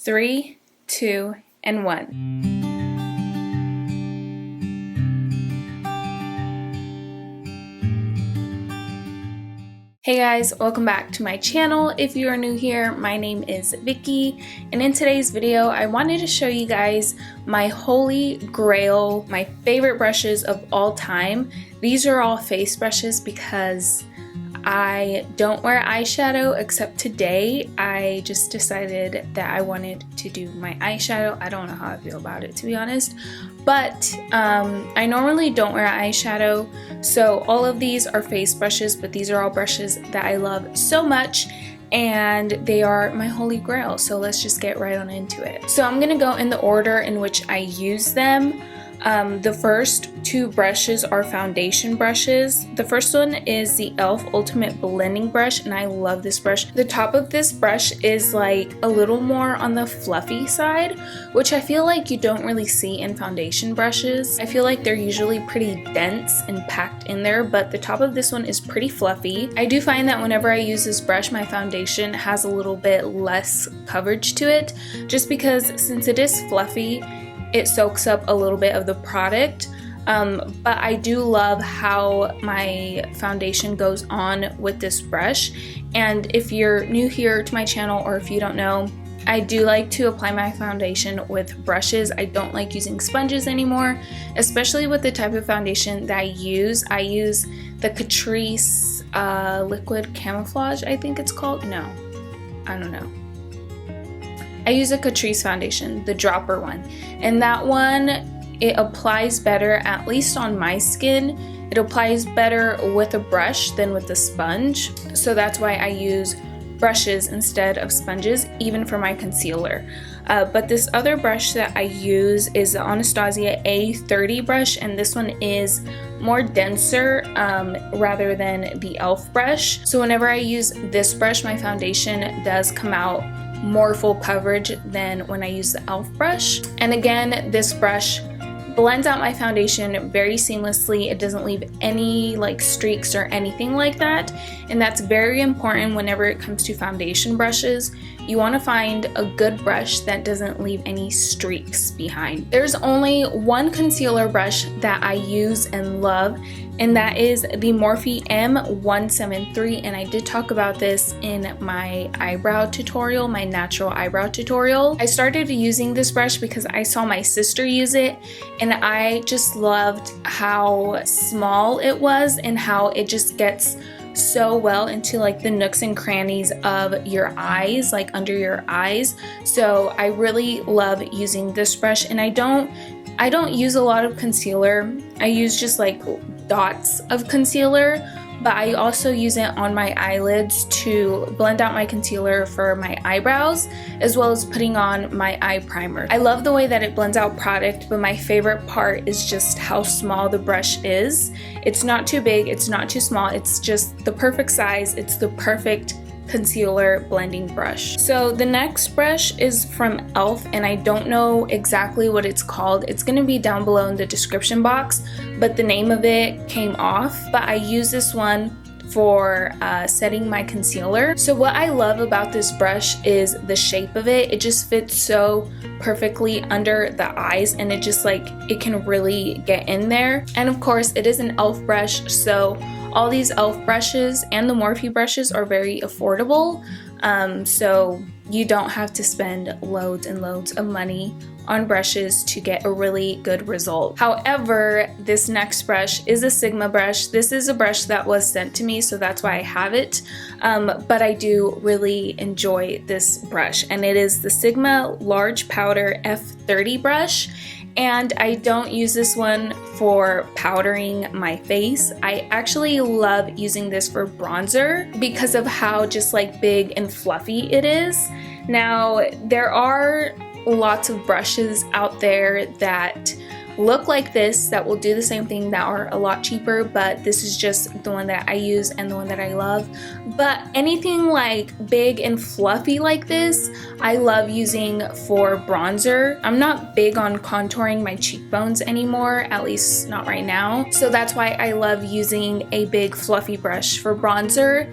3, 2, and 1. Hey guys, welcome back to my channel. If you are new here, my name is Vicky, and in today's video I wanted to show you guys my holy grail, my favorite brushes of all time. These are all face brushes because I don't wear eyeshadow except today. I just decided that I wanted to do my eyeshadow. I don't know how I feel about it, to be honest, but I normally don't wear eyeshadow, so all of these are face brushes, but these are all brushes that I love so much and they are my holy grail. So let's just get right on into it. So I'm gonna go in the order in which I use them. The first two brushes are foundation brushes. The first one is the e.l.f. Ultimate Blending Brush, and I love this brush. The top of this brush is like a little more on the fluffy side, which I feel like you don't really see in foundation brushes. I feel like they're usually pretty dense and packed in there, but the top of this one is pretty fluffy. I do find that whenever I use this brush, my foundation has a little bit less coverage to it, just because since it is fluffy, it soaks up a little bit of the product, but I do love how my foundation goes on with this brush. And if you're new here to my channel, or if you don't know, I do like to apply my foundation with brushes. I don't like using sponges anymore, especially with the type of foundation that I use. I use the Catrice Liquid Camouflage, I think it's called. No, I don't know. I use a Catrice foundation, the dropper one, and that one, it applies better, at least on my skin. It applies better with a brush than with a sponge, so that's why I use brushes instead of sponges, even for my concealer. But this other brush that I use is the Anastasia A30 brush, and this one is more denser rather than the e.l.f. brush. So whenever I use this brush, my foundation does come out more full coverage than when I use the e.l.f. brush. And again, this brush blends out my foundation very seamlessly. It doesn't leave any like streaks or anything like that, and that's very important whenever it comes to foundation brushes. You want to find a good brush that doesn't leave any streaks behind. There's only one concealer brush that I use and love, and that is the Morphe M173, and I did talk about this in my eyebrow tutorial, my natural eyebrow tutorial. I started using this brush because I saw my sister use it, and I just loved how small it was and how it just gets so well into like the nooks and crannies of your eyes, like under your eyes. So I really love using this brush, and I don't use a lot of concealer. I use just like dots of concealer, but I also use it on my eyelids to blend out my concealer for my eyebrows, as well as putting on my eye primer. I love the way that it blends out product, but my favorite part is just how small the brush is. It's not too big, it's not too small, it's just the perfect size. It's the perfect concealer blending brush. So the next brush is from e.l.f. and I don't know exactly what it's called. It's going to be down below in the description box, but the name of it came off. But I use this one for setting my concealer. So what I love about this brush is the shape of it. It just fits so perfectly under the eyes, and it just like, it can really get in there. And of course it is an e.l.f. brush, so all these e.l.f. brushes and the Morphe brushes are very affordable, so you don't have to spend loads and loads of money on brushes to get a really good result. However, this next brush is a Sigma brush. This is a brush that was sent to me, so that's why I have it, but I do really enjoy this brush, and it is the Sigma Large Powder F30 brush. And I don't use this one for powdering my face. I actually love using this for bronzer because of how just like big and fluffy it is. Now, there are lots of brushes out there that look like this that will do the same thing that are a lot cheaper, but this is just the one that I use and the one that I love. But anything like big and fluffy like this, I love using for bronzer. I'm not big on contouring my cheekbones anymore, at least not right now. So that's why I love using a big fluffy brush for bronzer.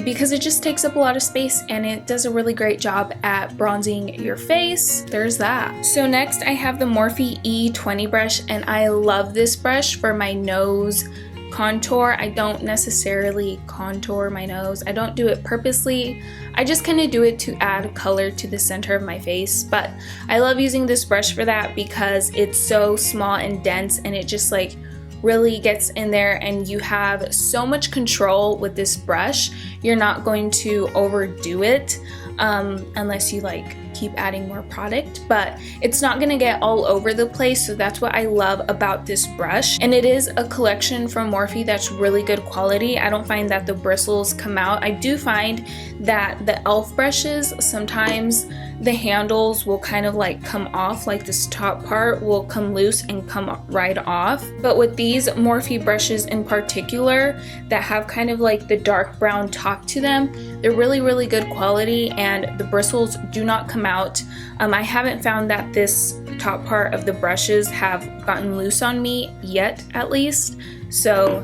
because it just takes up a lot of space and it does a really great job at bronzing your face. There's that. So next I have the Morphe E20 brush, and I love this brush for my nose contour. I don't necessarily contour my nose. I don't do it purposely. I just kind of do it to add color to the center of my face, but I love using this brush for that because it's so small and dense, and it just like really gets in there, and you have so much control with this brush. You're not going to overdo it unless you like keep adding more product, but it's not gonna get all over the place. So that's what I love about this brush, and it is a collection from Morphe that's really good quality. I don't find that the bristles come out. I do find that the e.l.f. brushes, sometimes the handles will kind of like come off, like this top part will come loose and come right off. But with these Morphe brushes in particular that have kind of like the dark brown top to them, they're really good quality, and the bristles do not come out. I haven't found that this top part of the brushes have gotten loose on me yet, at least. So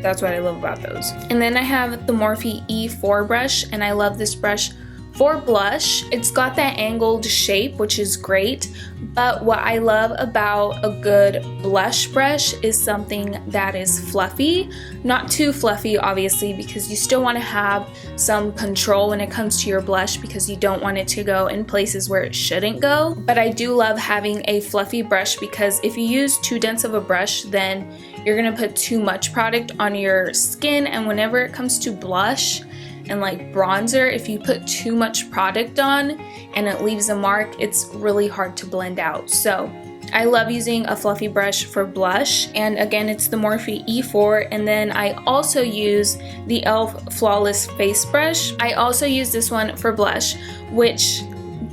that's what I love about those. And then I have the Morphe E4 brush, and I love this brush for blush. It's got that angled shape, which is great, but what I love about a good blush brush is something that is fluffy. Not too fluffy, obviously, because you still want to have some control when it comes to your blush, because you don't want it to go in places where it shouldn't go. But I do love having a fluffy brush, because if you use too dense of a brush, then you're gonna put too much product on your skin, and whenever it comes to blush and like bronzer, if you put too much product on and it leaves a mark, it's really hard to blend out. So I love using a fluffy brush for blush, and again, it's the Morphe E4. And then I also use the e.l.f. Flawless Face Brush. I also use this one for blush, which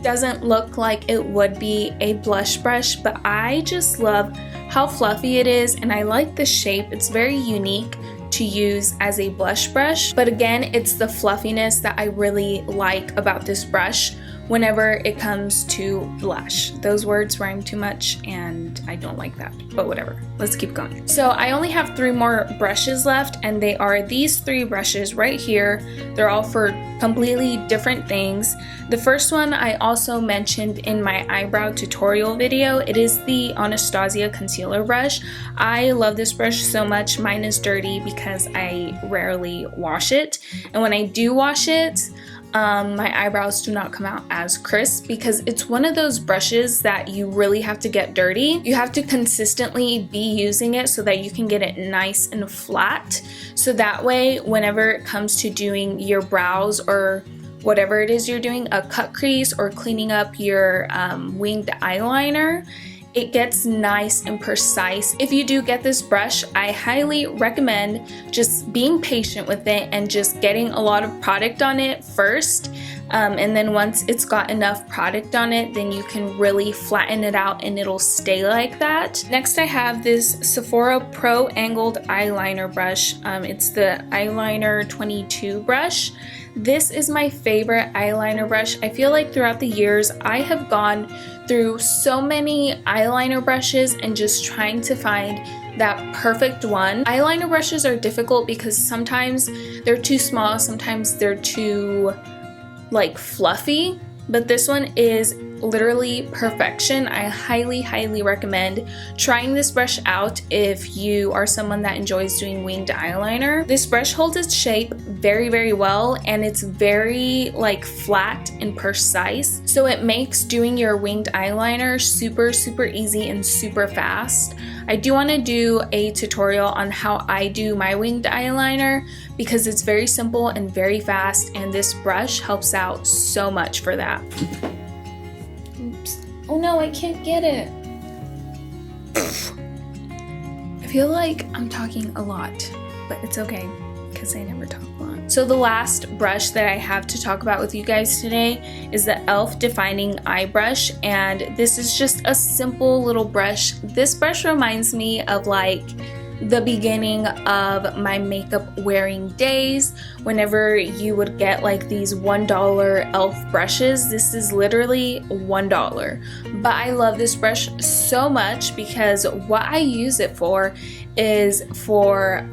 doesn't look like it would be a blush brush, but I just love how fluffy it is, and I like the shape. It's very unique to use as a blush brush, but again, it's the fluffiness that I really like about this brush whenever it comes to blush. Those words rhyme too much and I don't like that, but whatever, let's keep going. So I only have 3 more brushes left, and they are these 3 brushes right here. They're all for completely different things. The first one I also mentioned in my eyebrow tutorial video. It is the Anastasia concealer brush. I love this brush so much. Mine is dirty because I rarely wash it, and when I do wash it, my eyebrows do not come out as crisp, because it's one of those brushes that you really have to get dirty. You have to consistently be using it so that you can get it nice and flat, so that way whenever it comes to doing your brows or whatever it is you're doing, a cut crease or cleaning up your winged eyeliner, it gets nice and precise. If you do get this brush, I highly recommend just being patient with it and just getting a lot of product on it first. And then once it's got enough product on it, then you can really flatten it out and it'll stay like that. Next I have this Sephora Pro Angled Eyeliner brush. It's the Eyeliner 22 brush. This is my favorite eyeliner brush. I feel like throughout the years I have gone through so many eyeliner brushes and just trying to find that perfect one. Eyeliner brushes are difficult because sometimes they're too small, sometimes they're too like fluffy, but this one is literally perfection. I highly recommend trying this brush out if you are someone that enjoys doing winged eyeliner. This brush holds its shape very well, and it's very like flat and precise, so it makes doing your winged eyeliner super easy and super fast. I do want to do a tutorial on how I do my winged eyeliner because it's very simple and very fast, and this brush helps out so much for that. Oops. Oh no, I can't get it. I feel like I'm talking a lot, but it's okay because I never talk a lot. So the last brush that I have to talk about with you guys today is the e.l.f. Defining Eye Brush, and this is just a simple little brush. This brush reminds me of like the beginning of my makeup wearing days, whenever you would get like these $1 e.l.f. brushes. This is literally $1. But I love this brush so much because what I use it for is for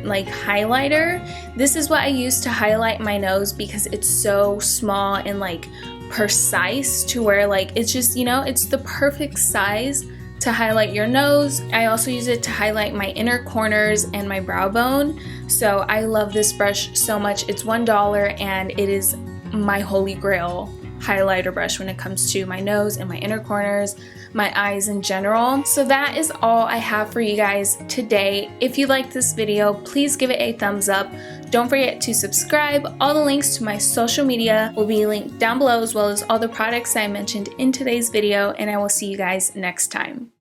like highlighter. This is what I use to highlight my nose because it's so small and like precise, to where like it's just, you know, it's the perfect size to highlight your nose. I also use it to highlight my inner corners and my brow bone. So I love this brush so much. It's $1 and it is my holy grail highlighter brush when it comes to my nose and my inner corners, my eyes in general. So that is all I have for you guys today. If you like this video, please give it a thumbs up. Don't forget to subscribe. All the links to my social media will be linked down below, as well as all the products I mentioned in today's video, and I will see you guys next time.